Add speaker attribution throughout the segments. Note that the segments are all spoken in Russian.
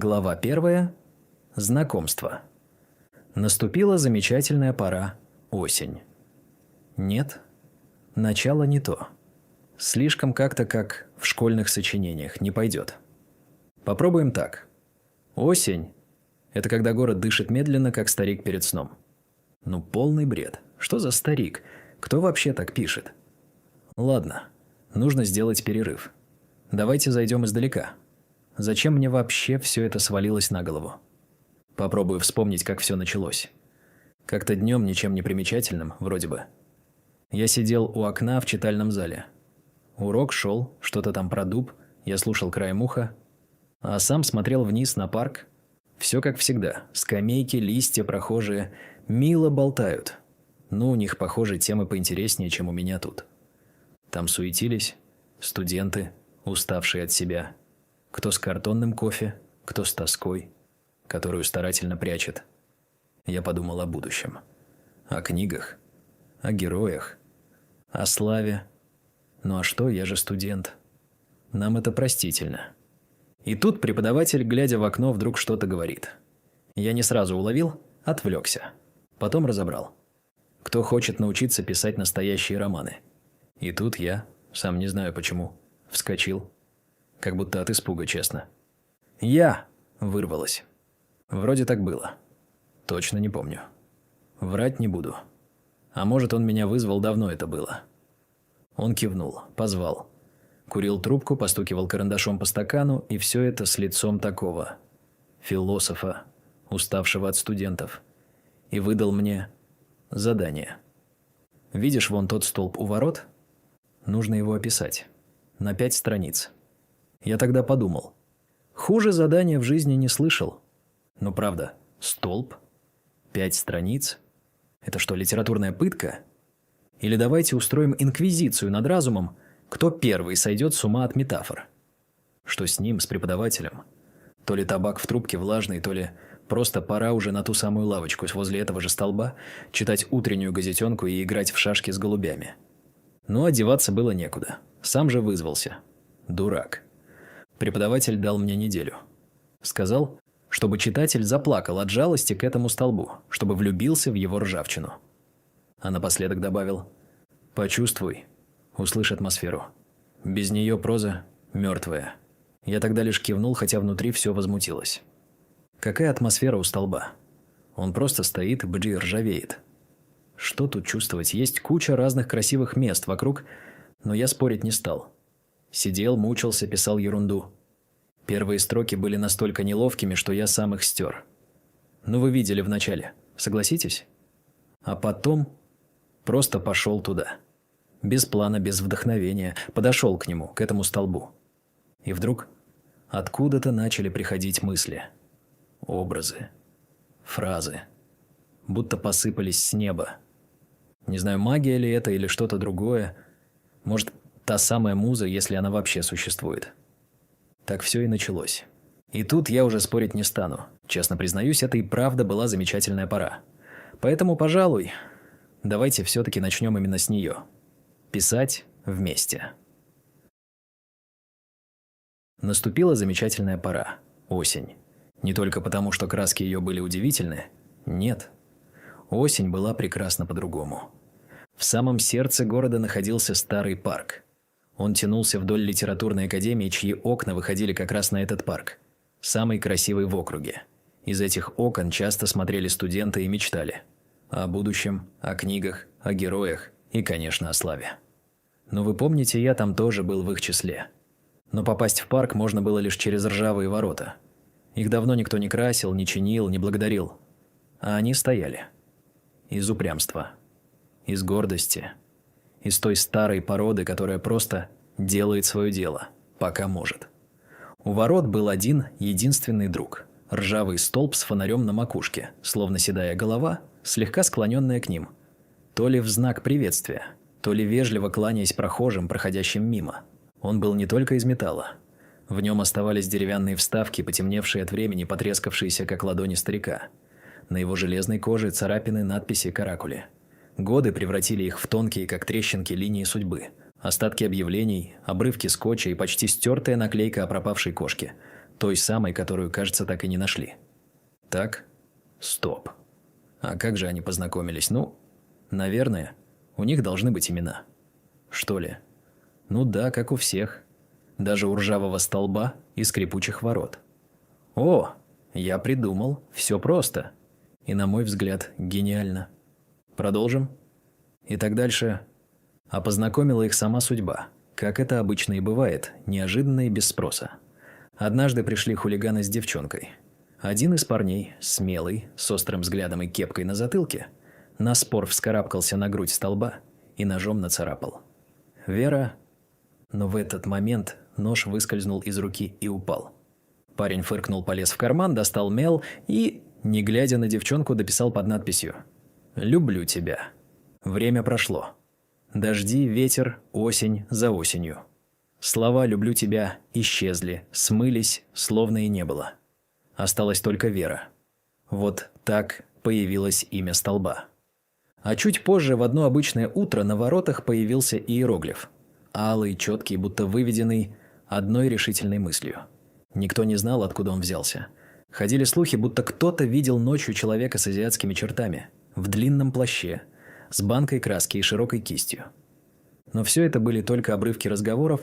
Speaker 1: Глава 1. Знакомство. Наступила замечательная пора – осень. Нет, начало не то. Слишком как-то как в школьных сочинениях не пойдет. Попробуем так. Осень – это когда город дышит медленно, как старик перед сном. Ну, полный бред. Что за старик? Кто вообще так пишет? Ладно, нужно сделать перерыв. Давайте зайдем издалека. Зачем мне вообще все это свалилось на голову? Попробую вспомнить, как все началось. Как-то днем, ничем не примечательным, вроде бы. Я сидел у окна в читальном зале. Урок шел, что-то там про дуб, я слушал краем уха, а сам смотрел вниз на парк. Все как всегда. Скамейки, листья, прохожие мило болтают. Ну, у них, похоже, темы поинтереснее, чем у меня тут. Там суетились студенты, уставшие от себя. Кто с картонным кофе, кто с тоской, которую старательно прячет. Я подумал о будущем. О книгах, о героях, о славе. Ну а что, я же студент. Нам это простительно. И тут преподаватель, глядя в окно, вдруг что-то говорит. Я не сразу уловил, отвлекся. Потом разобрал. Кто хочет научиться писать настоящие романы? И тут я, сам не знаю почему, вскочил. Как будто от испуга, честно. «Я!» – вырвалось. Вроде так было. Точно не помню. Врать не буду. А может, он меня вызвал, давно это было. Он кивнул, позвал. Курил трубку, постукивал карандашом по стакану, и все это с лицом такого. Философа, уставшего от студентов. И выдал мне задание. Видишь вон тот столб у ворот? Нужно его описать. На 5 страниц. Я тогда подумал. Хуже задания в жизни не слышал. Но правда, столб? 5 страниц? Это что, литературная пытка? Или давайте устроим инквизицию над разумом, кто первый сойдет с ума от метафор? Что с ним, с преподавателем? То ли табак в трубке влажный, то ли просто пора уже на ту самую лавочку возле этого же столба читать утреннюю газетенку и играть в шашки с голубями. Но одеваться было некуда. Сам же вызвался. Дурак. Преподаватель дал мне неделю. Сказал, чтобы читатель заплакал от жалости к этому столбу, чтобы влюбился в его ржавчину. А напоследок добавил: «Почувствуй, услышь атмосферу. Без нее проза мертвая». Я тогда лишь кивнул, хотя внутри все возмутилось. Какая атмосфера у столба? Он просто стоит и ржавеет. Что тут чувствовать? Есть куча разных красивых мест вокруг, но я спорить не стал. Сидел, мучился, писал ерунду. Первые строки были настолько неловкими, что я сам их стер. Ну, вы видели в начале, согласитесь? А потом просто пошел туда. Без плана, без вдохновения. Подошел к нему, к этому столбу. И вдруг откуда-то начали приходить мысли. Образы. Фразы. Будто посыпались с неба. Не знаю, магия ли это или что-то другое. Может, та самая муза, если она вообще существует. Так все и началось. И тут я уже спорить не стану. Честно признаюсь, это и правда была замечательная пора. Поэтому, пожалуй, давайте все-таки начнем именно с нее. Писать вместе. Наступила замечательная пора. Осень. Не только потому, что краски ее были удивительны. Нет. Осень была прекрасна по-другому. В самом сердце города находился старый парк. Он тянулся вдоль литературной академии, чьи окна выходили как раз на этот парк. Самый красивый в округе. Из этих окон часто смотрели студенты и мечтали. О будущем, о книгах, о героях и, конечно, о славе. Но вы помните, я там тоже был в их числе. Но попасть в парк можно было лишь через ржавые ворота. Их давно никто не красил, не чинил, не благодарил. А они стояли. Из упрямства. Из гордости. Из той старой породы, которая просто делает свое дело, пока может. У ворот был один единственный друг. Ржавый столб с фонарем на макушке, словно седая голова, слегка склоненная к ним. То ли в знак приветствия, то ли вежливо кланяясь прохожим, проходящим мимо. Он был не только из металла. В нем оставались деревянные вставки, потемневшие от времени, потрескавшиеся, как ладони старика. На его железной коже царапины, надписи, каракули. Годы превратили их в тонкие, как трещинки, линии судьбы. Остатки объявлений, обрывки скотча и почти стертая наклейка о пропавшей кошке. Той самой, которую, кажется, так и не нашли. Так? Стоп. А как же они познакомились? Ну, наверное, у них должны быть имена. Что ли? Ну да, как у всех. Даже у ржавого столба и скрипучих ворот. О, я придумал. Все просто. И, на мой взгляд, гениально. Продолжим? И так дальше. А познакомила их сама судьба. Как это обычно и бывает, неожиданно и без спроса. Однажды пришли хулиганы с девчонкой. Один из парней, смелый, с острым взглядом и кепкой на затылке, на спор вскарабкался на грудь столба и ножом нацарапал. Вера... Но в этот момент нож выскользнул из руки и упал. Парень фыркнул, полез в карман, достал мел и, не глядя на девчонку, дописал под надписью «Люблю тебя». Время прошло. Дожди, ветер, осень за осенью. Слова «люблю тебя» исчезли, смылись, словно и не было. Осталась только Вера. Вот так появилось имя столба. А чуть позже, в одно обычное утро, на воротах появился иероглиф. Алый, четкий, будто выведенный одной решительной мыслью. Никто не знал, откуда он взялся. Ходили слухи, будто кто-то видел ночью человека с азиатскими чертами, в длинном плаще, с банкой краски и широкой кистью. Но все это были только обрывки разговоров.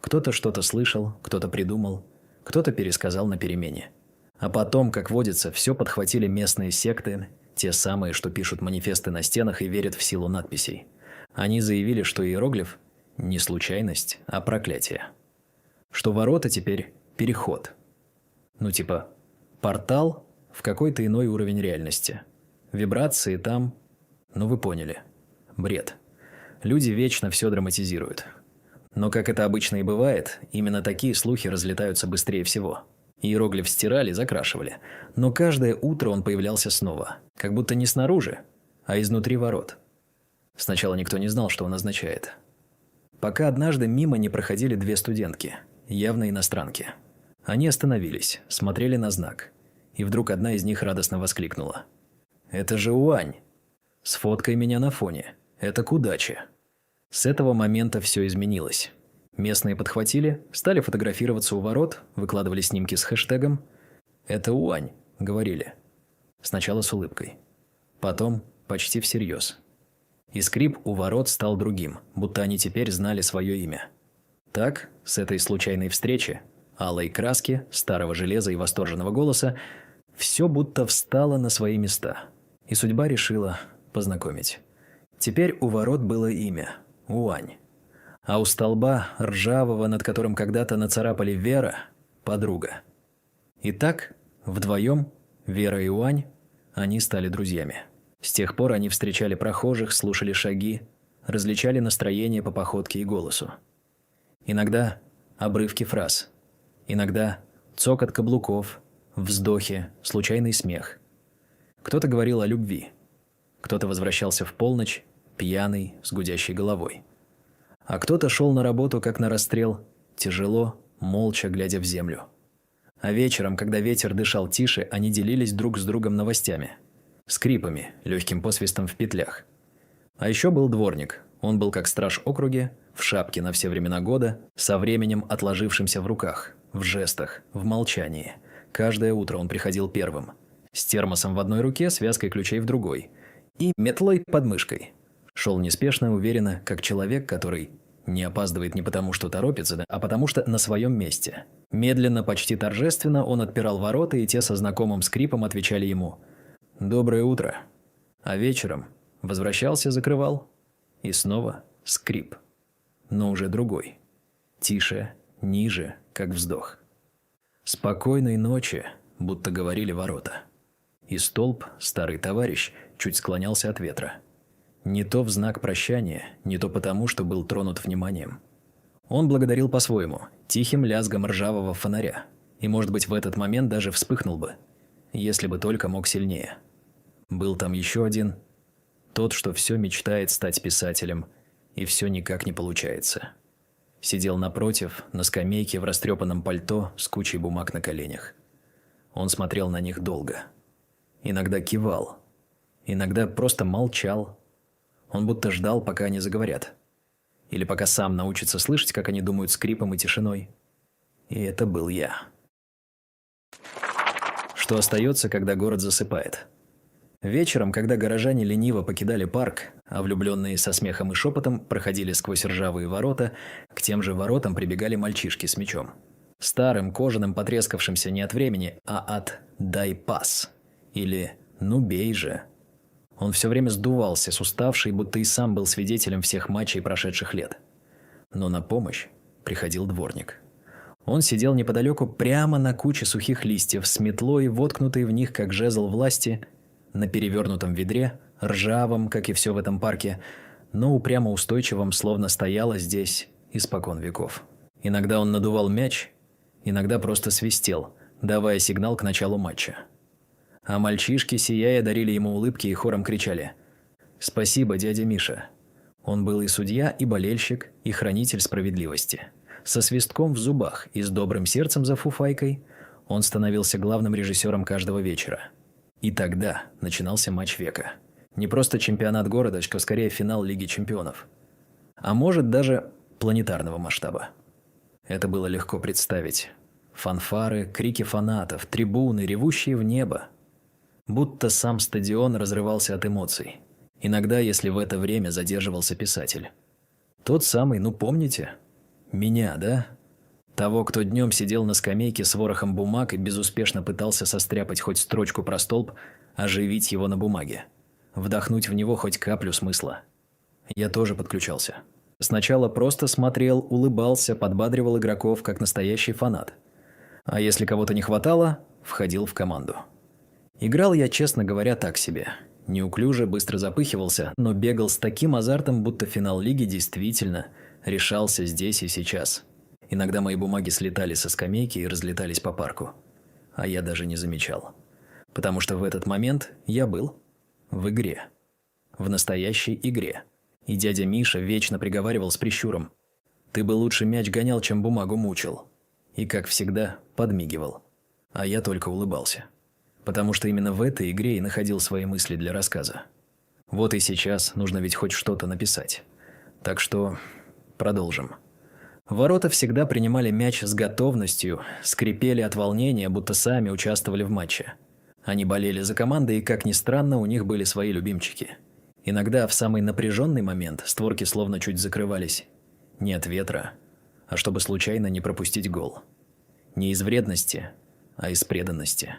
Speaker 1: Кто-то что-то слышал, кто-то придумал, кто-то пересказал на перемене. А потом, как водится, все подхватили местные секты, те самые, что пишут манифесты на стенах и верят в силу надписей. Они заявили, что иероглиф – не случайность, а проклятие. Что ворота теперь – переход. Ну типа портал в какой-то иной уровень реальности. Вибрации там… Ну вы поняли. Бред. Люди вечно все драматизируют. Но, как это обычно и бывает, именно такие слухи разлетаются быстрее всего. Иероглиф стирали, закрашивали. Но каждое утро он появлялся снова. Как будто не снаружи, а изнутри ворот. Сначала никто не знал, что он означает. Пока однажды мимо не проходили две студентки, явно иностранки. Они остановились, смотрели на знак. И вдруг одна из них радостно воскликнула. «Это же Уань! Сфоткай меня на фоне. Это к удаче!» С этого момента все изменилось. Местные подхватили, стали фотографироваться у ворот, выкладывали снимки с хэштегом «Это Уань», говорили. Сначала с улыбкой. Потом почти всерьез. И скрип у ворот стал другим, будто они теперь знали свое имя. Так, с этой случайной встречи, алой краски, старого железа и восторженного голоса, все будто встало на свои места. И судьба решила познакомить. Теперь у ворот было имя – Уань. А у столба, ржавого, над которым когда-то нацарапали Вера – подруга. И так, вдвоем, Вера и Уань, они стали друзьями. С тех пор они встречали прохожих, слушали шаги, различали настроение по походке и голосу. Иногда обрывки фраз, иногда цокот каблуков, вздохи, случайный смех. Кто-то говорил о любви, кто-то возвращался в полночь, пьяный, с гудящей головой. А кто-то шел на работу, как на расстрел, тяжело, молча глядя в землю. А вечером, когда ветер дышал тише, они делились друг с другом новостями. Скрипами, легким посвистом в петлях. А еще был дворник. Он был как страж округи, в шапке на все времена года, со временем отложившимся в руках, в жестах, в молчании. Каждое утро он приходил первым. С термосом в одной руке, связкой ключей в другой. И метлой под мышкой. Шел неспешно, уверенно, как человек, который не опаздывает не потому, что торопится, а потому что на своем месте. Медленно, почти торжественно он отпирал ворота, и те со знакомым скрипом отвечали ему «Доброе утро». А вечером возвращался, закрывал, и снова скрип. Но уже другой. Тише, ниже, как вздох. «Спокойной ночи», будто говорили ворота. И столб, старый товарищ, чуть склонялся от ветра. Не то в знак прощания, не то потому, что был тронут вниманием. Он благодарил по-своему, тихим лязгом ржавого фонаря. И, может быть, в этот момент даже вспыхнул бы, если бы только мог сильнее. Был там еще один, тот, что все мечтает стать писателем, и все никак не получается. Сидел напротив, на скамейке в растрепанном пальто с кучей бумаг на коленях. Он смотрел на них долго. Иногда кивал, иногда просто молчал. Он будто ждал, пока они заговорят. Или пока сам научится слышать, как они думают скрипом и тишиной. И это был я. что остается, когда город засыпает. Вечером, когда горожане лениво покидали парк, а влюбленные со смехом и шепотом проходили сквозь ржавые ворота, к тем же воротам прибегали мальчишки с мечом. Старым, кожаным, потрескавшимся не от времени, а от «дай пас» или «ну бей же». Он все время сдувался, с уставшей, будто и сам был свидетелем всех матчей прошедших лет. Но на помощь приходил дворник. Он сидел неподалеку прямо на куче сухих листьев с метлой, воткнутой в них, как жезл власти, на перевернутом ведре, ржавом, как и все в этом парке, но упрямо устойчивом, словно стояло здесь испокон веков. Иногда он надувал мяч, иногда просто свистел, давая сигнал к началу матча. А мальчишки, сияя, дарили ему улыбки и хором кричали: «Спасибо, дядя Миша». Он был и судья, и болельщик, и хранитель справедливости. Со свистком в зубах и с добрым сердцем за фуфайкой он становился главным режиссером каждого вечера. И тогда начинался матч века. Не просто чемпионат города, а скорее финал Лиги чемпионов. А может, даже планетарного масштаба. Это было легко представить. Фанфары, крики фанатов, трибуны, ревущие в небо. Будто сам стадион разрывался от эмоций. Иногда, если в это время задерживался писатель. Тот самый, ну помните? Меня, да? Того, кто днем сидел на скамейке с ворохом бумаг и безуспешно пытался состряпать хоть строчку про столб, оживить его на бумаге. Вдохнуть в него хоть каплю смысла. Я тоже подключался. Сначала просто смотрел, улыбался, подбадривал игроков, как настоящий фанат. А если кого-то не хватало, входил в команду. Играл я, честно говоря, так себе. Неуклюже, быстро запыхивался, но бегал с таким азартом, будто финал лиги действительно решался здесь и сейчас. Иногда мои бумаги слетали со скамейки и разлетались по парку. А я даже не замечал. Потому что в этот момент я был в игре. В настоящей игре. И дядя Миша вечно приговаривал с прищуром: «Ты бы лучше мяч гонял, чем бумагу мучил». И, как всегда, подмигивал. А я только улыбался. Потому что именно в этой игре и находил свои мысли для рассказа. Вот и сейчас нужно ведь хоть что-то написать. Так что продолжим. Ворота всегда принимали мяч с готовностью, скрипели от волнения, будто сами участвовали в матче. Они болели за команды, и, как ни странно, у них были свои любимчики. Иногда в самый напряженный момент створки словно чуть закрывались. Не от ветра, а чтобы случайно не пропустить гол. Не из вредности, а из преданности.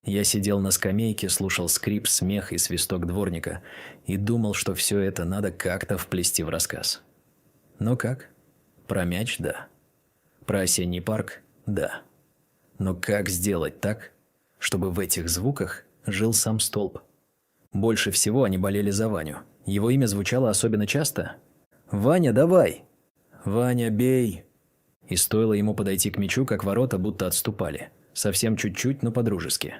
Speaker 1: Я сидел на скамейке, слушал скрип, смех и свисток дворника и думал, что все это надо как-то вплести в рассказ. Но как? Про мяч – да. Про осенний парк – да. Но как сделать так, чтобы в этих звуках жил сам столб? Больше всего они болели за Ваню. Его имя звучало особенно часто. «Ваня, давай!» «Ваня, бей!» И стоило ему подойти к мячу, как ворота будто отступали. Совсем чуть-чуть, но по-дружески.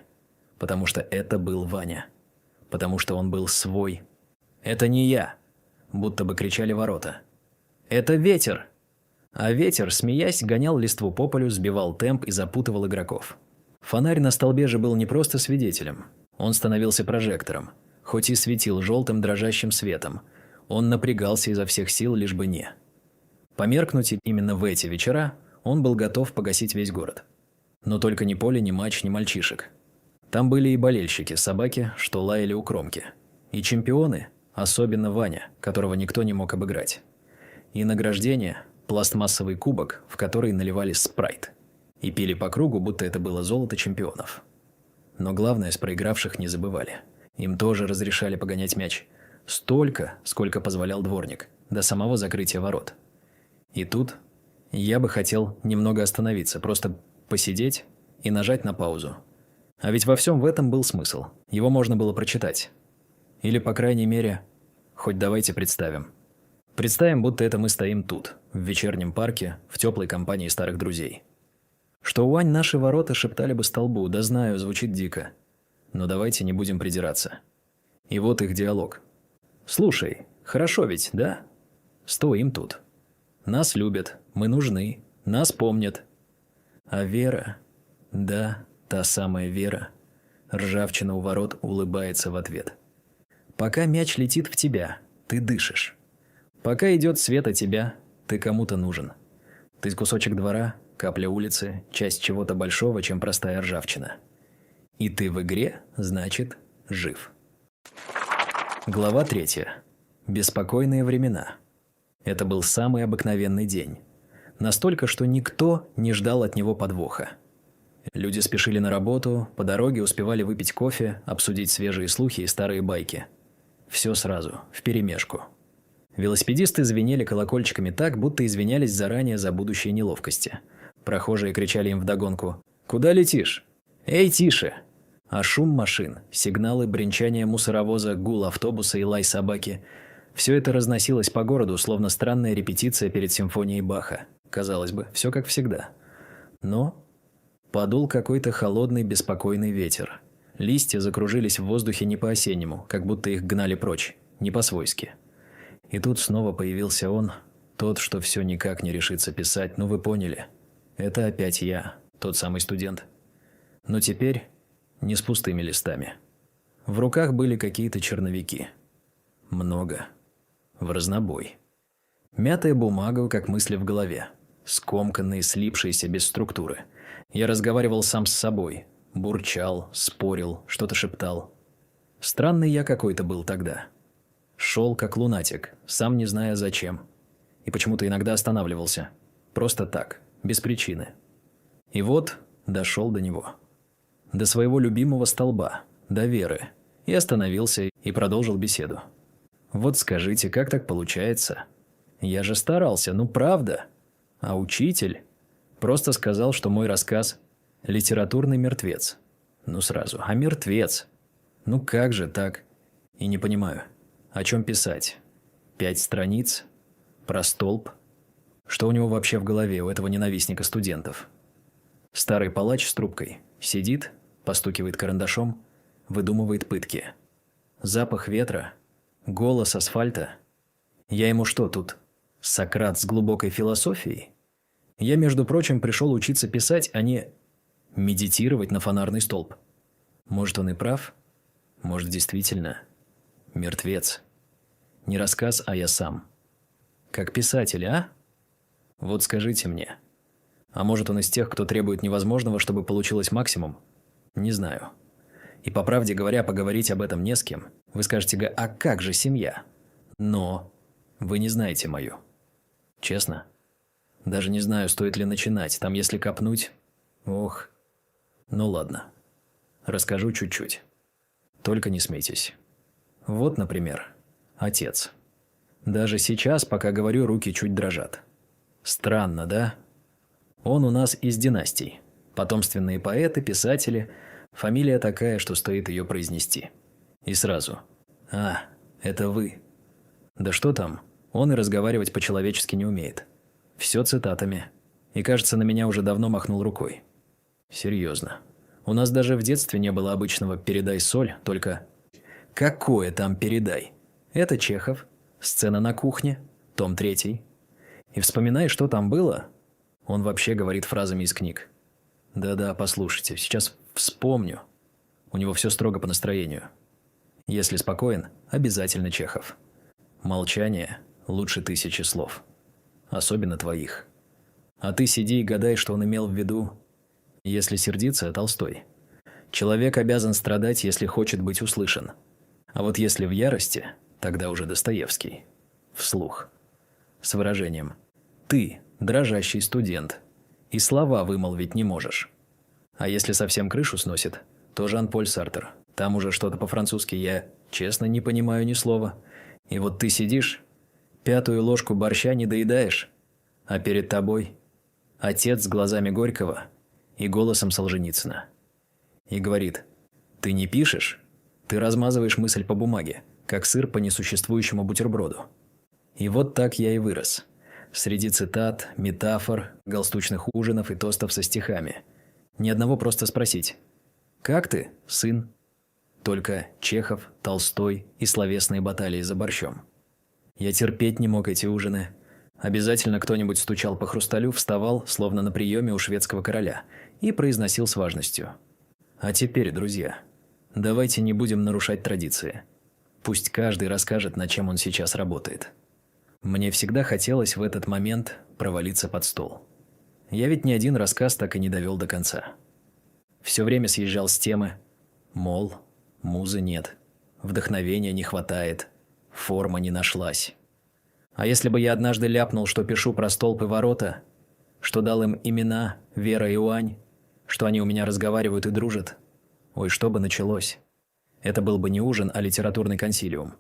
Speaker 1: Потому что это был Ваня. Потому что он был свой. «Это не я!» Будто бы кричали ворота. «Это ветер!» А ветер, смеясь, гонял листву по полю, сбивал темп и запутывал игроков. Фонарь на столбе же был не просто свидетелем. Он становился прожектором, хоть и светил желтым дрожащим светом. Он напрягался изо всех сил, лишь бы не. Померкнуть именно в эти вечера он был готов погасить весь город. Но только ни поле, ни матч, ни мальчишек. Там были и болельщики, собаки, что лаяли у кромки. И чемпионы, особенно Ваня, которого никто не мог обыграть. И награждение – пластмассовый кубок, в который наливали спрайт. И пили по кругу, будто это было золото чемпионов. Но главное, с проигравших не забывали. Им тоже разрешали погонять мяч. Столько, сколько позволял дворник, до самого закрытия ворот. И тут я бы хотел немного остановиться, просто посидеть и нажать на паузу. А ведь во всем в этом был смысл. Его можно было прочитать. Или, по крайней мере, хоть давайте представим. Представим, будто это мы стоим тут, в вечернем парке, в теплой компании старых друзей. Что Уань наши ворота шептали бы столбу, да знаю, звучит дико. Но давайте не будем придираться. И вот их диалог. «Слушай, хорошо ведь, да? Стоим тут. Нас любят, мы нужны, нас помнят. А Вера, да, та самая Вера, ржавчина у ворот улыбается в ответ. Пока мяч летит в тебя, ты дышишь. Пока идет свет от тебя, ты кому-то нужен. Ты кусочек двора, капля улицы, часть чего-то большого, чем простая ржавчина. И ты в игре, значит, жив. Глава 3. Беспокойные времена. Это был самый обыкновенный день. Настолько, что никто не ждал от него подвоха. Люди спешили на работу, по дороге успевали выпить кофе, обсудить свежие слухи и старые байки. Все сразу, вперемешку. Велосипедисты звенели колокольчиками так, будто извинялись заранее за будущие неловкости. Прохожие кричали им вдогонку: «Куда летишь? Эй, тише!» А шум машин, сигналы, бренчание мусоровоза, гул автобуса и лай собаки – все это разносилось по городу, словно странная репетиция перед симфонией Баха. Казалось бы, все как всегда. Но подул какой-то холодный, беспокойный ветер. Листья закружились в воздухе не по-осеннему, как будто их гнали прочь, не по-свойски. И тут снова появился он, тот, что все никак не решится писать, ну вы поняли. Это опять я, тот самый студент. Но теперь не с пустыми листами. В руках были какие-то черновики. Много. В разнобой. Мятая бумага, как мысли в голове. Скомканные, слипшиеся, без структуры. Я разговаривал сам с собой. Бурчал, спорил, что-то шептал. Странный я какой-то был тогда. Шел как лунатик, сам не зная зачем. И почему-то иногда останавливался. Просто так, без причины. И вот дошел до него. До своего любимого столба, до Веры. И остановился и продолжил беседу. Вот скажите, как так получается? Я же старался, ну правда. А учитель просто сказал, что мой рассказ – литературный мертвец. Ну сразу, а мертвец? Ну как же так? И не понимаю, о чем писать? 5 страниц? Про столб? Что у него вообще в голове, у этого ненавистника студентов? Старый палач с трубкой сидит, постукивает карандашом, выдумывает пытки. Запах ветра, голос асфальта. Я ему что тут, Сократ с глубокой философией? Я, между прочим, пришел учиться писать, а не медитировать на фонарный столб. Может, он и прав? Может, действительно мертвец? Не рассказ, а я сам. Как писатель, а? Вот скажите мне. А может, он из тех, кто требует невозможного, чтобы получилось максимум? Не знаю. И по правде говоря, поговорить об этом не с кем. Вы скажете: а как же семья? Но вы не знаете мою. Честно? Даже не знаю, стоит ли начинать. Там, если копнуть... Ох. Ну ладно. Расскажу чуть-чуть. Только не смейтесь. Вот, например, отец. Даже сейчас, пока говорю, руки чуть дрожат. Странно, да? Он у нас из династий. Потомственные поэты, писатели. Фамилия такая, что стоит ее произнести. И сразу: «А, это вы». Да что там, он и разговаривать по-человечески не умеет. Все цитатами. И, кажется, на меня уже давно махнул рукой. Серьезно. У нас даже в детстве не было обычного «передай соль», только «какое там передай?» Это Чехов, сцена на кухне, том 3. И вспоминая, что там было, он вообще говорит фразами из книг. Да-да, послушайте, сейчас вспомню. У него все строго по настроению. Если спокоен, обязательно Чехов. Молчание лучше 1000 слов. Особенно твоих. А ты сиди и гадай, что он имел в виду. Если сердиться, Толстой. Человек обязан страдать, если хочет быть услышан. А вот если в ярости, тогда уже Достоевский. Вслух. С выражением: «Ты, дрожащий студент, и слова вымолвить не можешь». А если совсем крышу сносит, то Жан-Поль Сартр. Там уже что-то по-французски я, честно, не понимаю ни слова. И вот ты сидишь, 5-ю ложку борща не доедаешь, а перед тобой отец с глазами Горького и голосом Солженицына. И говорит: «Ты не пишешь, ты размазываешь мысль по бумаге, как сыр по несуществующему бутерброду». И вот так я и вырос. Среди цитат, метафор, галстучных ужинов и тостов со стихами. Ни одного просто спросить: «Как ты, сын?» Только Чехов, Толстой и словесные баталии за борщом. Я терпеть не мог эти ужины. Обязательно кто-нибудь стучал по хрусталю, вставал, словно на приеме у шведского короля, и произносил с важностью: «А теперь, друзья, давайте не будем нарушать традиции. Пусть каждый расскажет, над чем он сейчас работает». Мне всегда хотелось в этот момент провалиться под стол. Я ведь ни один рассказ так и не довел до конца. Все время съезжал с темы, Мол, музы нет, вдохновения не хватает, форма не нашлась. А если бы я однажды ляпнул, что пишу про столб и ворота, что дал им имена Вера и Уань, что они у меня разговаривают и дружат, ой, что бы началось? Это был бы не ужин, а литературный консилиум.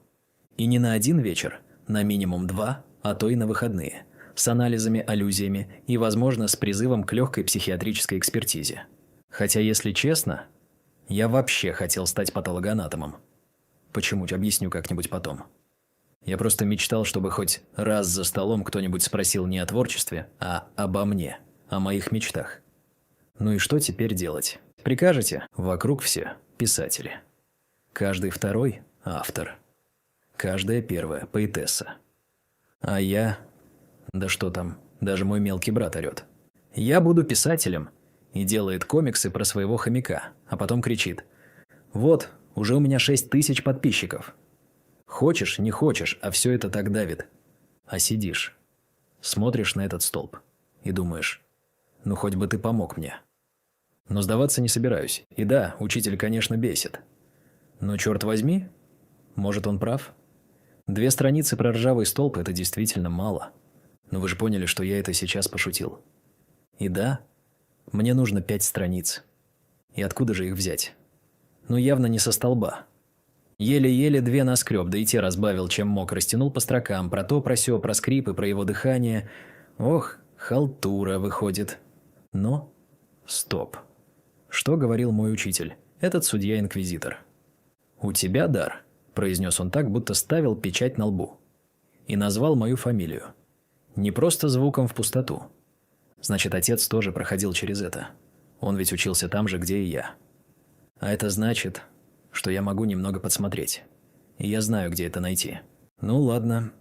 Speaker 1: И не на один вечер, на минимум 2, а то и на выходные, с анализами, аллюзиями и, возможно, с призывом к легкой психиатрической экспертизе. Хотя, если честно, я вообще хотел стать патологоанатомом. Почему? Объясню как-нибудь потом. Я просто мечтал, чтобы хоть раз за столом кто-нибудь спросил не о творчестве, а обо мне, о моих мечтах. Ну и что теперь делать? Прикажете? Вокруг все писатели. Каждый второй – автор. Каждая первая – поэтесса. А я… Да что там, даже мой мелкий брат орет. Я буду писателем. И делает комиксы про своего хомяка, а потом кричит. Вот, уже у меня 6000 подписчиков. Хочешь, не хочешь, а все это так давит. А сидишь, смотришь на этот столб и думаешь, ну хоть бы ты помог мне. Но сдаваться не собираюсь. И да, учитель, конечно, бесит. Но черт возьми, может он прав? 2 страницы про ржавый столб – это действительно мало. Но вы же поняли, что я это сейчас пошутил. И да, мне нужно 5 страниц. И откуда же их взять? Ну явно не со столба. Еле-еле 2 наскреб, да и те разбавил, чем мог, растянул по строкам, про то, про сё, про скрипы, про его дыхание. Ох, халтура выходит. Но… Стоп. Что говорил мой учитель, этот судья-инквизитор? «У тебя дар», – произнес он так, будто ставил печать на лбу. И назвал мою фамилию. Не просто звуком в пустоту. Значит, отец тоже проходил через это. Он ведь учился там же, где и я. А это значит, что я могу немного подсмотреть. И я знаю, где это найти. Ну ладно.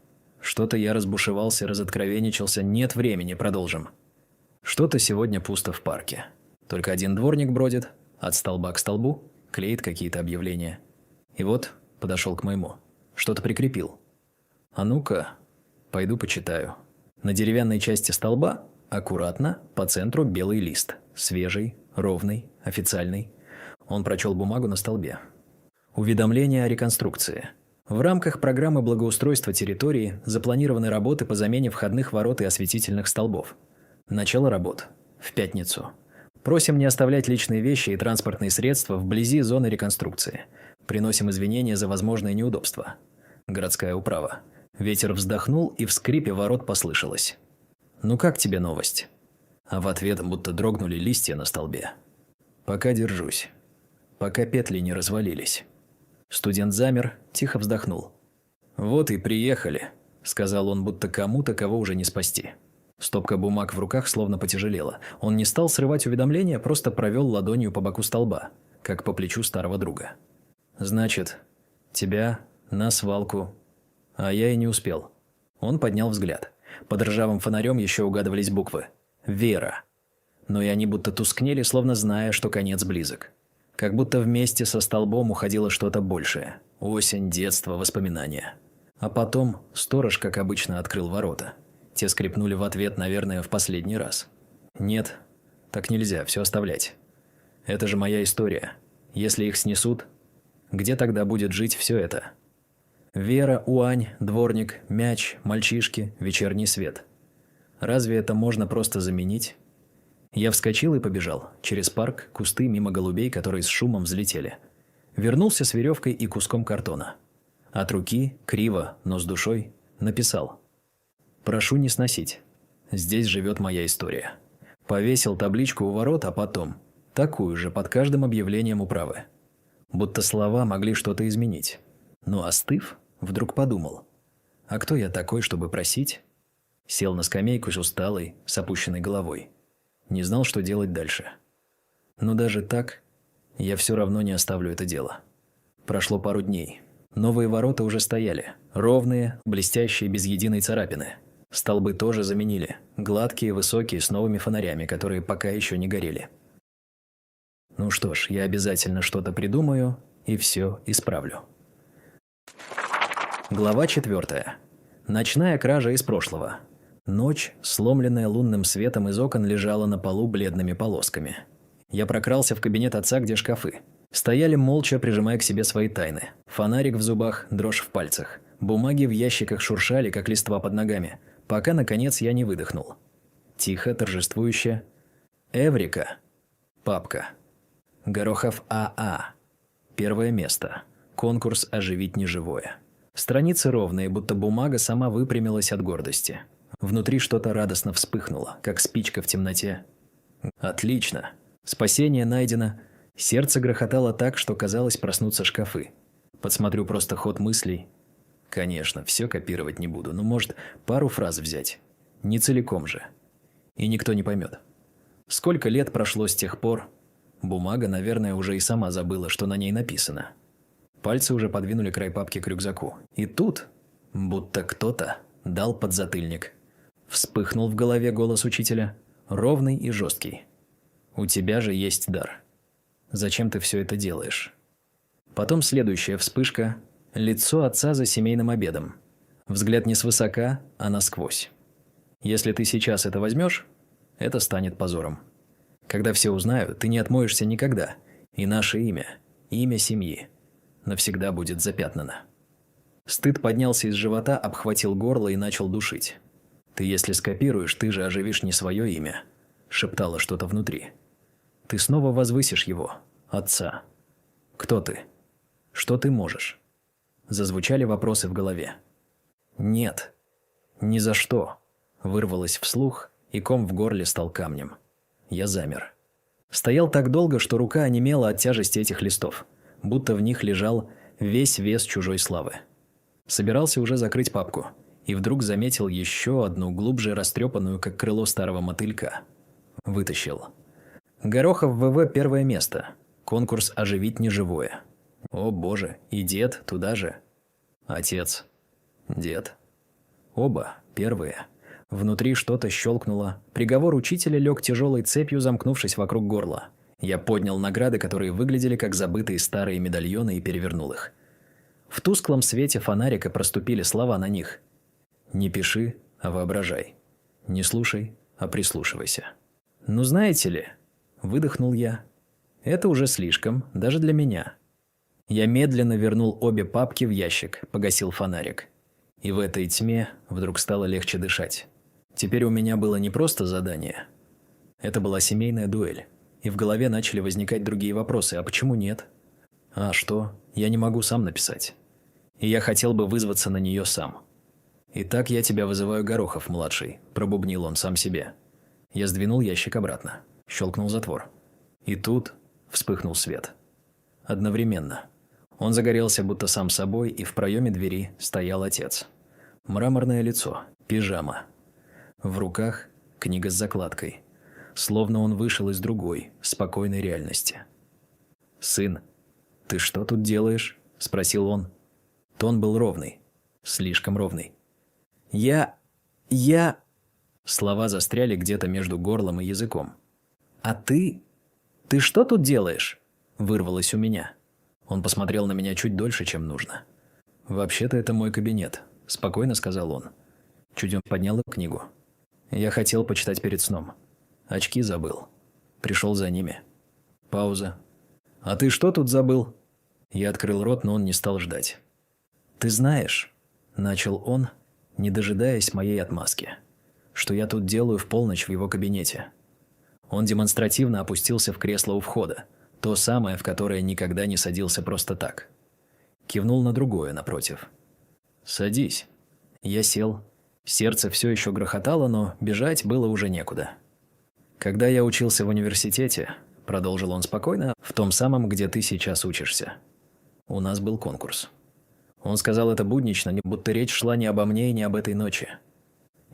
Speaker 1: Что-то я разбушевался, разоткровенничался. Нет времени, продолжим. Что-то сегодня пусто в парке. Только один дворник бродит, от столба к столбу, клеит какие-то объявления. И вот подошел к моему. Что-то прикрепил. А ну-ка, пойду почитаю. На деревянной части столба аккуратно по центру белый лист. Свежий, ровный, официальный. Он прочел бумагу на столбе. Уведомление о реконструкции. В рамках программы благоустройства территории запланированы работы по замене входных ворот и осветительных столбов. Начало работ. В пятницу. Просим не оставлять личные вещи и транспортные средства вблизи зоны реконструкции. Приносим извинения за возможные неудобства. Городская управа. Ветер вздохнул, и в скрипе ворот послышалось. «Ну как тебе новость?» А в ответ будто дрогнули листья на столбе. «Пока держусь. Пока петли не развалились». Студент замер, тихо вздохнул. «Вот и приехали», – сказал он, будто кому-то, кого уже не спасти. Стопка бумаг в руках словно потяжелела. Он не стал срывать уведомления, просто провел ладонью по боку столба, как по плечу старого друга. «Значит, тебя на свалку. А я и не успел». Он поднял взгляд. Под ржавым фонарем еще угадывались буквы. «Вера». Но и они будто тускнели, словно зная, что конец близок. Как будто вместе со столбом уходило что-то большее. Осень, детство, воспоминания. А потом сторож, как обычно, открыл ворота. Те скрипнули в ответ, наверное, в последний раз. «Нет, так нельзя, все оставлять. Это же моя история. Если их снесут, где тогда будет жить все это?» Вера, Уань, дворник, мяч, мальчишки, вечерний свет. Разве это можно просто заменить? Я вскочил и побежал. Через парк, кусты, мимо голубей, которые с шумом взлетели. Вернулся с веревкой и куском картона. От руки, криво, но с душой, написал: «Прошу не сносить. Здесь живет моя история». Повесил табличку у ворот, а потом такую же под каждым объявлением управы. Будто слова могли что-то изменить. Но остыв, вдруг подумал: а кто я такой, чтобы просить? Сел на скамейку с усталой, с опущенной головой. Не знал, что делать дальше. Но даже так я все равно не оставлю это дело. Прошло пару дней. Новые ворота уже стояли. Ровные, блестящие, без единой царапины. Столбы тоже заменили. Гладкие, высокие, с новыми фонарями, которые пока еще не горели. Ну что ж, я обязательно что-то придумаю и все исправлю. Глава 4. Ночная кража из прошлого. Ночь, сломленная лунным светом из окон, лежала на полу бледными полосками. Я прокрался в кабинет отца, где шкафы. Стояли молча, прижимая к себе свои тайны. Фонарик в зубах, дрожь в пальцах. Бумаги в ящиках шуршали, как листва под ногами, пока, наконец, я не выдохнул. Тихо, торжествующе. Эврика. Папка. Горохов А.А. Первое место. Конкурс «Оживить неживое». Страницы ровные, будто бумага сама выпрямилась от гордости. Внутри что-то радостно вспыхнуло, как спичка в темноте. Отлично. Спасение найдено. Сердце грохотало так, что казалось проснутся шкафы. Подсмотрю просто ход мыслей. Конечно, все копировать не буду, но, может, пару фраз взять. Не целиком же. И никто не поймет. Сколько лет прошло с тех пор? Бумага, наверное, уже и сама забыла, что на ней написано. Пальцы уже подвинули край папки к рюкзаку. И тут, будто кто-то дал подзатыльник. Вспыхнул в голове голос учителя, ровный и жесткий. «У тебя же есть дар. Зачем ты все это делаешь?» Потом следующая вспышка. Лицо отца за семейным обедом. Взгляд не свысока, а насквозь. «Если ты сейчас это возьмешь, это станет позором. Когда все узнают, ты не отмоешься никогда, и наше имя, имя семьи, навсегда будет запятнано». Стыд поднялся из живота, обхватил горло и начал душить. «Ты если скопируешь, ты же оживишь не свое имя», – шептало что-то внутри. «Ты снова возвысишь его, отца. Кто ты? Что ты можешь?» Зазвучали вопросы в голове. «Нет, ни за что», – вырвалось вслух, и ком в горле стал камнем. Я замер. Стоял так долго, что рука онемела от тяжести этих листов, будто в них лежал весь вес чужой славы. Собирался уже закрыть папку, и вдруг заметил еще одну, глубже растрепанную, как крыло старого мотылька. Вытащил. Горохов ВВ первое место. Конкурс «Оживить неживое». О боже, и дед туда же. Отец. Дед. Оба первые. Внутри что-то щелкнуло. Приговор учителя лег тяжелой цепью, замкнувшись вокруг горла. Я поднял награды, которые выглядели как забытые старые медальоны, и перевернул их. В тусклом свете фонарика проступили слова на них. «Не пиши, а воображай. Не слушай, а прислушивайся». «Ну знаете ли», – выдохнул я, – «это уже слишком, даже для меня». Я медленно вернул обе папки в ящик, погасил фонарик. И в этой тьме вдруг стало легче дышать. Теперь у меня было не просто задание. Это была семейная дуэль. И в голове начали возникать другие вопросы. А почему нет? А что? Я не могу сам написать. И я хотел бы вызваться на нее сам. «Итак, я тебя вызываю, Горохов-младший», – пробубнил он сам себе. Я сдвинул ящик обратно. Щелкнул затвор. И тут вспыхнул свет. Одновременно. Он загорелся будто сам собой, и в проеме двери стоял отец. Мраморное лицо, пижама. В руках книга с закладкой. Словно он вышел из другой, спокойной реальности. «Сын, ты что тут делаешь?» – спросил он. Тон был ровный. Слишком ровный. Я... Слова застряли где-то между горлом и языком. «А ты? Ты что тут делаешь?» – вырвалось у меня. Он посмотрел на меня чуть дольше, чем нужно. «Вообще-то это мой кабинет», – спокойно сказал он. Чуть он поднял книгу. Я хотел почитать перед сном. Очки забыл. Пришел за ними. Пауза. «А ты что тут забыл?» Я открыл рот, но он не стал ждать. «Ты знаешь», – начал он, не дожидаясь моей отмазки, что я тут делаю в полночь в его кабинете. Он демонстративно опустился в кресло у входа, то самое, в которое никогда не садился просто так. Кивнул на другое напротив. «Садись». Я сел. Сердце все еще грохотало, но бежать было уже некуда. «Когда я учился в университете», – продолжил он спокойно, – «в том самом, где ты сейчас учишься, у нас был конкурс». Он сказал это буднично, будто речь шла не обо мне и не об этой ночи.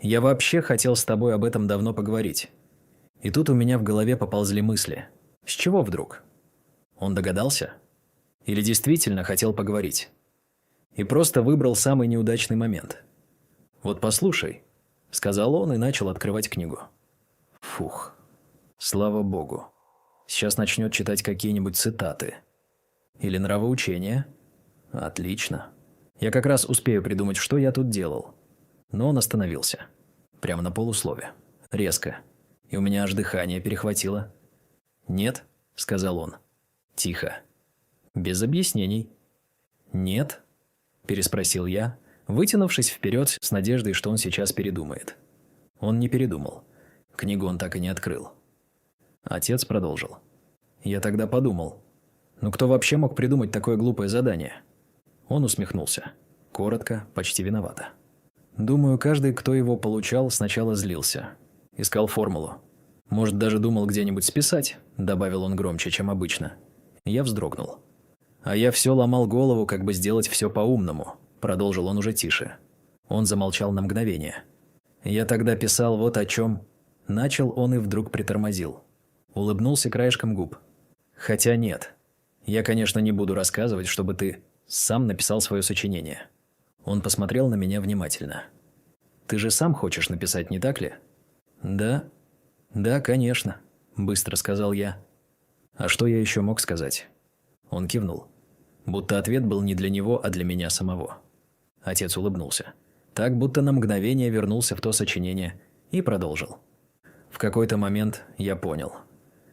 Speaker 1: «Я вообще хотел с тобой об этом давно поговорить». И тут у меня в голове поползли мысли. С чего вдруг? Он догадался? Или действительно хотел поговорить? И просто выбрал самый неудачный момент. «Вот послушай», – сказал он и начал открывать книгу. Фух. Слава богу. Сейчас начнет читать какие-нибудь цитаты. Или нравоучения. Отлично. Я как раз успею придумать, что я тут делал. Но он остановился. Прямо на полуслове. Резко. И у меня аж дыхание перехватило. «Нет», – сказал он. Тихо. Без объяснений. «Нет?» – переспросил я, вытянувшись вперед с надеждой, что он сейчас передумает. Он не передумал. Книгу он так и не открыл. Отец продолжил. «Я тогда подумал, ну кто вообще мог придумать такое глупое задание?» Он усмехнулся. Коротко, почти виновато. «Думаю, каждый, кто его получал, сначала злился. Искал формулу. Может, даже думал где-нибудь списать», – добавил он громче, чем обычно. Я вздрогнул. «А я все ломал голову, как бы сделать все по-умному», – продолжил он уже тише. Он замолчал на мгновение. «Я тогда писал вот о чем...» Начал он и вдруг притормозил. Улыбнулся краешком губ. «Хотя нет. Я, конечно, не буду рассказывать, чтобы ты сам написал свое сочинение». Он посмотрел на меня внимательно. «Ты же сам хочешь написать, не так ли?» «Да. Да, конечно», – быстро сказал я. «А что я еще мог сказать?» Он кивнул. Будто ответ был не для него, а для меня самого. Отец улыбнулся. Так, будто на мгновение вернулся в то сочинение и продолжил. В какой-то момент я понял.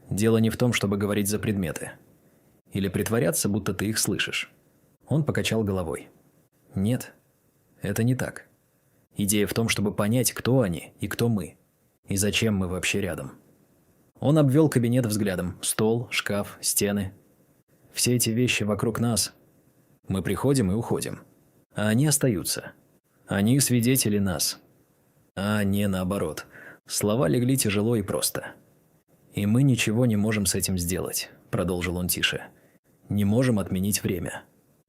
Speaker 1: Дело не в том, чтобы говорить за предметы. Или притворяться, будто ты их слышишь. Он покачал головой. Нет, это не так. Идея в том, чтобы понять, кто они и кто мы. И зачем мы вообще рядом. Он обвел кабинет взглядом. Стол, шкаф, стены. Все эти вещи вокруг нас. Мы приходим и уходим. А они остаются. Они свидетели нас. А не наоборот. Слова легли тяжело и просто. «И мы ничего не можем с этим сделать», – продолжил он тише. «Не можем отменить время».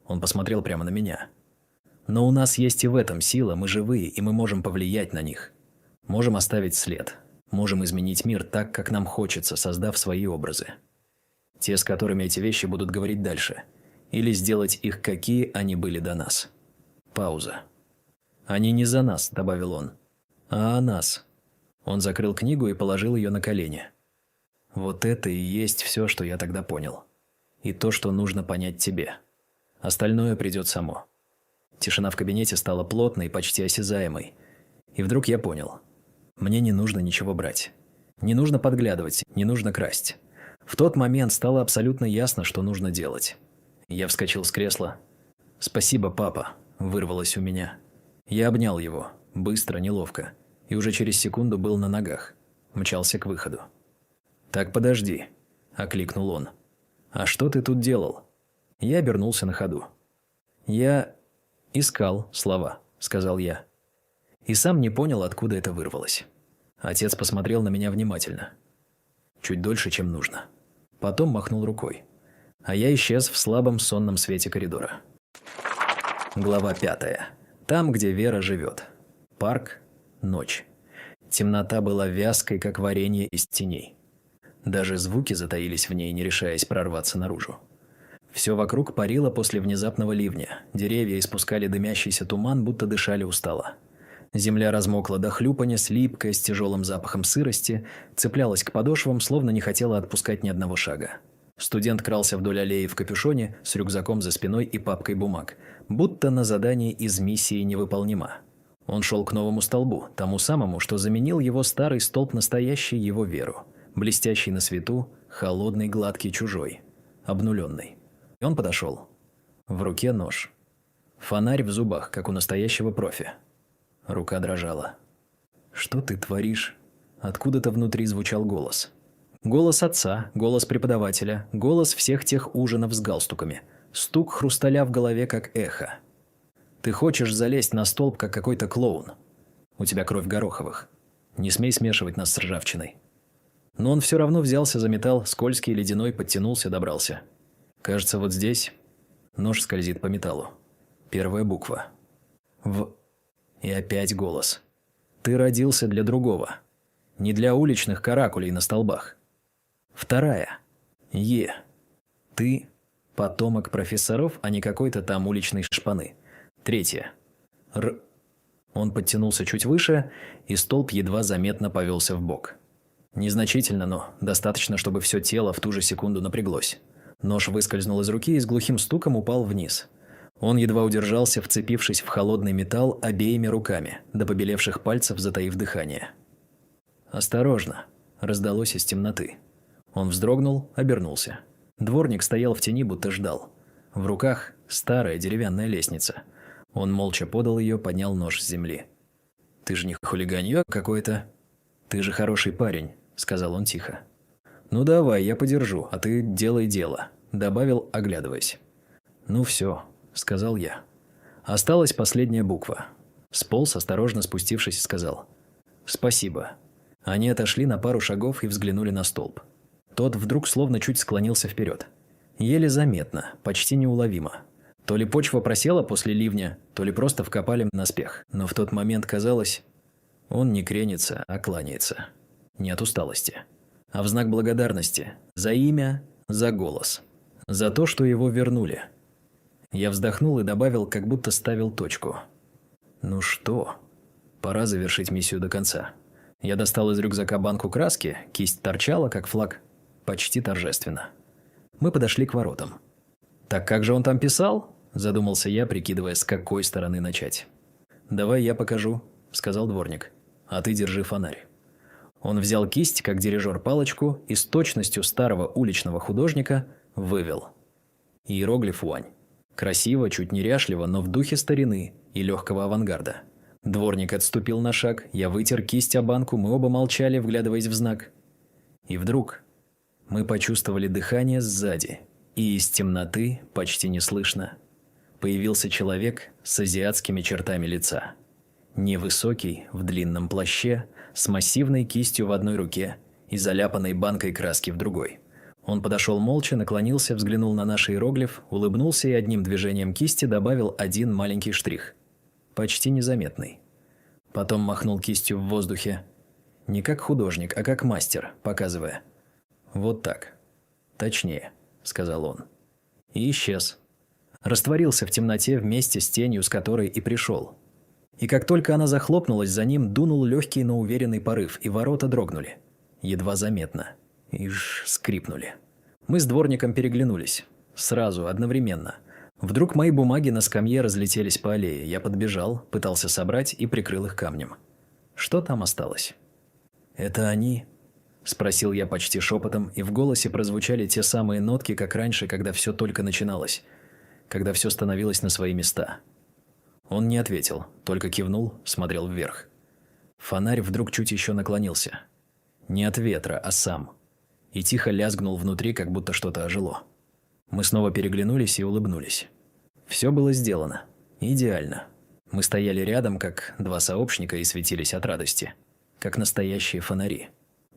Speaker 1: Он посмотрел прямо на меня. «Но у нас есть и в этом сила, мы живые, и мы можем повлиять на них. Можем оставить след. Можем изменить мир так, как нам хочется, создав свои образы. Те, с которыми эти вещи будут говорить дальше. Или сделать их, какие они были до нас». Пауза. «Они не за нас», – добавил он, – «а о нас». Он закрыл книгу и положил ее на колени. Вот это и есть все, что я тогда понял. И то, что нужно понять тебе. Остальное придет само. Тишина в кабинете стала плотной, почти осязаемой. И вдруг я понял. Мне не нужно ничего брать. Не нужно подглядывать, не нужно красть. В тот момент стало абсолютно ясно, что нужно делать. Я вскочил с кресла. «Спасибо, папа», – вырвалось у меня. Я обнял его, быстро, неловко. И уже через секунду был на ногах. Мчался к выходу. «Так подожди», – окликнул он. «А что ты тут делал?» Я обернулся на ходу. «Я искал слова», – сказал я. И сам не понял, откуда это вырвалось. Отец посмотрел на меня внимательно. Чуть дольше, чем нужно. Потом махнул рукой. А я исчез в слабом сонном свете коридора. Глава 5. Там, где Вера живет. Парк. Ночь. Темнота была вязкой, как варенье из теней. Даже звуки затаились в ней, не решаясь прорваться наружу. Все вокруг парило после внезапного ливня. Деревья испускали дымящийся туман, будто дышали устало. Земля размокла до хлюпанья, липкая, с тяжелым запахом сырости, цеплялась к подошвам, словно не хотела отпускать ни одного шага. Студент крался вдоль аллеи в капюшоне, с рюкзаком за спиной и папкой бумаг, будто на задании из миссии невыполнима. Он шел к новому столбу, тому самому, что заменил его старый столб, настоящий его Веру, блестящий на свету, холодный, гладкий, чужой, обнуленный. И он подошел. В руке нож. Фонарь в зубах, как у настоящего профи. Рука дрожала. «Что ты творишь?» Откуда-то внутри звучал голос. Голос отца, голос преподавателя, голос всех тех ужинов с галстуками. Стук хрусталя в голове, как эхо. «Ты хочешь залезть на столб, как какой-то клоун. У тебя кровь Гороховых. Не смей смешивать нас с ржавчиной». Но он все равно взялся за металл, скользкий, ледяной, подтянулся, добрался. Кажется, вот здесь нож скользит по металлу. Первая буква. В. И опять голос. «Ты родился для другого. Не для уличных каракулей на столбах». Вторая. Е. Ты потомок профессоров, а не какой-то там уличной шпаны. Третья. Р. Он подтянулся чуть выше, и столб едва заметно повелся вбок. Незначительно, но достаточно, чтобы все тело в ту же секунду напряглось. Нож выскользнул из руки и с глухим стуком упал вниз. Он едва удержался, вцепившись в холодный металл обеими руками, до побелевших пальцев затаив дыхание. «Осторожно!» – раздалось из темноты. Он вздрогнул, обернулся. Дворник стоял в тени, будто ждал. В руках старая деревянная лестница. Он молча подал ее, поднял нож с земли. «Ты же не хулиганье какое-то?» «Ты же хороший парень», – сказал он тихо. «Ну давай, я подержу, а ты делай дело», – добавил, оглядываясь. «Ну все», – сказал я. Осталась последняя буква. Сполз, осторожно спустившись, сказал: «Спасибо». Они отошли на пару шагов и взглянули на столб. Тот вдруг словно чуть склонился вперед. Еле заметно, почти неуловимо. То ли почва просела после ливня, то ли просто вкопали наспех. Но в тот момент казалось, он не кренится, а кланяется. Не от усталости, а в знак благодарности. За имя, за голос. За то, что его вернули. Я вздохнул и добавил, как будто ставил точку. Ну что, пора завершить миссию до конца. Я достал из рюкзака банку краски, кисть торчала, как флаг, почти торжественно. Мы подошли к воротам. «Так как же он там писал?» – задумался я, прикидывая, с какой стороны начать. «Давай я покажу», – сказал дворник. «А ты держи фонарь». Он взял кисть, как дирижер палочку, и с точностью старого уличного художника вывел. Иероглиф Уань. Красиво, чуть неряшливо, но в духе старины и легкого авангарда. Дворник отступил на шаг, я вытер кисть о банку, мы оба молчали, вглядываясь в знак. И вдруг мы почувствовали дыхание сзади, и из темноты, почти неслышно, появился человек с азиатскими чертами лица. Невысокий, в длинном плаще, с массивной кистью в одной руке и заляпанной банкой краски в другой. Он подошел молча, наклонился, взглянул на наш иероглиф, улыбнулся и одним движением кисти добавил один маленький штрих. Почти незаметный. Потом махнул кистью в воздухе. Не как художник, а как мастер, показывая. «Вот так. Точнее», — сказал он. И исчез. Растворился в темноте вместе с тенью, с которой и пришел. И как только она захлопнулась, за ним дунул легкий, но уверенный порыв, и ворота дрогнули. Едва заметно. Ишь, скрипнули. Мы с дворником переглянулись. Сразу, одновременно. Вдруг мои бумаги на скамье разлетелись по аллее. Я подбежал, пытался собрать и прикрыл их камнем. Что там осталось? «Это они?» – спросил я почти шепотом, и в голосе прозвучали те самые нотки, как раньше, когда все только начиналось. Когда все становилось на свои места. Он не ответил, только кивнул, смотрел вверх. Фонарь вдруг чуть еще наклонился. Не от ветра, а сам. И тихо лязгнул внутри, как будто что-то ожило. Мы снова переглянулись и улыбнулись. Все было сделано. Идеально. Мы стояли рядом, как два сообщника, и светились от радости. Как настоящие фонари.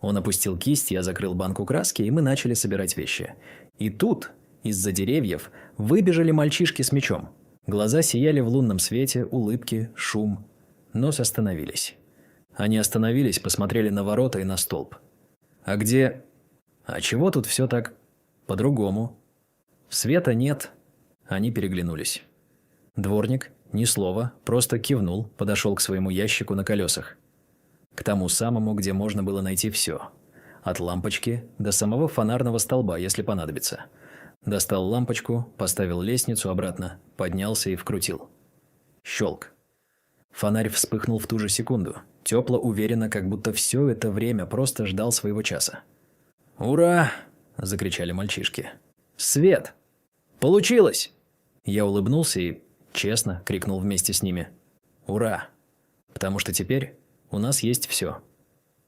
Speaker 1: Он опустил кисть, я закрыл банку краски, и мы начали собирать вещи. И тут, из-за деревьев, выбежали мальчишки с мечом. Глаза сияли в лунном свете, улыбки, шум. Нос остановились. Они остановились, посмотрели на ворота и на столб. «А где...» «А чего тут все так по-другому?» «Света нет». Они переглянулись. Дворник, ни слова, просто кивнул, подошел к своему ящику на колесах. К тому самому, где можно было найти все. От лампочки до самого фонарного столба, если понадобится. Достал лампочку, поставил лестницу обратно, поднялся и вкрутил. Щелк. Фонарь вспыхнул в ту же секунду. Тепло, уверенно, как будто все это время просто ждал своего часа. «Ура!» – закричали мальчишки. «Свет! Получилось!» Я улыбнулся и, честно, крикнул вместе с ними. «Ура!» Потому что теперь у нас есть все.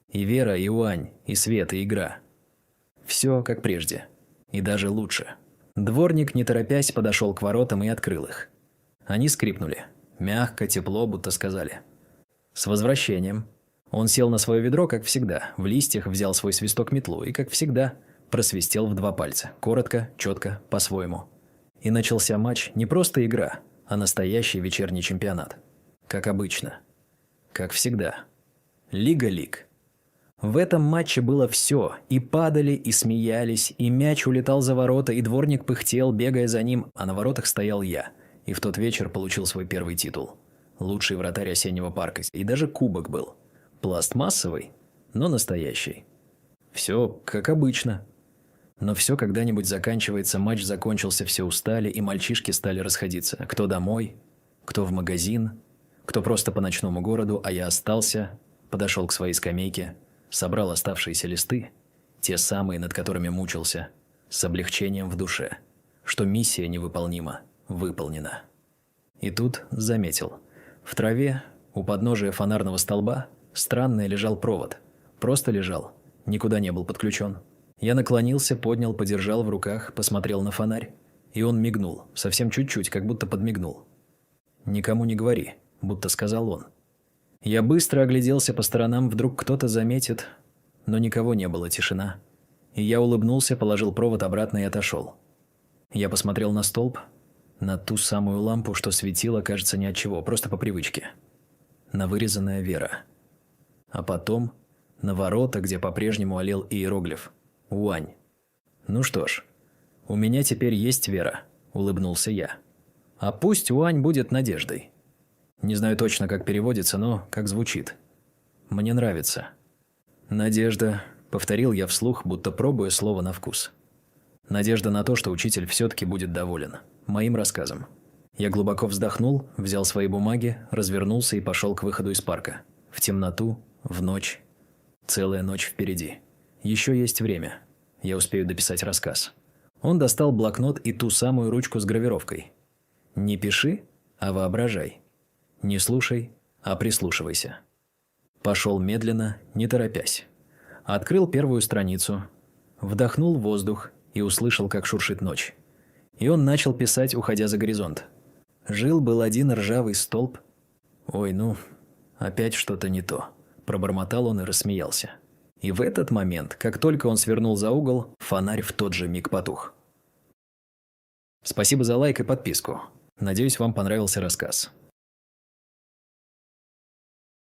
Speaker 1: И вера, и Уань, и свет, и игра. Все как прежде. И даже лучше. Дворник, не торопясь, подошел к воротам и открыл их. Они скрипнули. Мягко, тепло, будто сказали. «С возвращением!» Он сел на свое ведро, как всегда, в листьях взял свой свисток-метлу и, как всегда, просвистел в два пальца. Коротко, четко, по-своему. И начался матч, не просто игра, а настоящий вечерний чемпионат. Как обычно. Как всегда. Лига лиг. В этом матче было все. И падали, и смеялись, и мяч улетал за ворота, и дворник пыхтел, бегая за ним, а на воротах стоял я. И в тот вечер получил свой первый титул. Лучший вратарь осеннего парка. И даже кубок был. Пластмассовый, но настоящий. Все как обычно. Но все когда-нибудь заканчивается, матч закончился, все устали, и мальчишки стали расходиться. Кто домой, кто в магазин, кто просто по ночному городу, а я остался, подошел к своей скамейке, собрал оставшиеся листы, те самые, над которыми мучился, с облегчением в душе. что миссия невыполнима, выполнена. И тут заметил. В траве, у подножия фонарного столба, странно лежал провод. Просто лежал, никуда не был подключен. Я наклонился, поднял, подержал в руках, посмотрел на фонарь. И он мигнул, совсем чуть-чуть, как будто подмигнул. «Никому не говори», будто сказал он. Я быстро огляделся по сторонам, вдруг кто-то заметит, но никого не было, тишина. И я улыбнулся, положил провод обратно и отошел. Я посмотрел на столб, на ту самую лампу, что светила, кажется, ни от чего, просто по привычке. На вырезанная Вера. А потом на ворота, где по-прежнему олел иероглиф. Уань. Ну что ж, у меня теперь есть Вера, улыбнулся я. А пусть Уань будет надеждой. Не знаю точно, как переводится, но как звучит. Мне нравится. Надежда, повторил я вслух, будто пробуя слово на вкус. Надежда на то, что учитель все-таки будет доволен моим рассказом. Я глубоко вздохнул, взял свои бумаги, развернулся и пошел к выходу из парка. В темноту, в ночь. Целая ночь впереди. Еще есть время. Я успею дописать рассказ. Он достал блокнот и ту самую ручку с гравировкой. Не пиши, а воображай. Не слушай, а прислушивайся. Пошел медленно, не торопясь. Открыл первую страницу, вдохнул воздух и услышал, как шуршит ночь. И он начал писать, уходя за горизонт. Жил-был один ржавый столб. Ой, ну, опять что-то не то. Пробормотал он и рассмеялся. И в этот момент, как только он свернул за угол, фонарь в тот же миг потух. Спасибо за лайк и подписку. Надеюсь, вам понравился рассказ.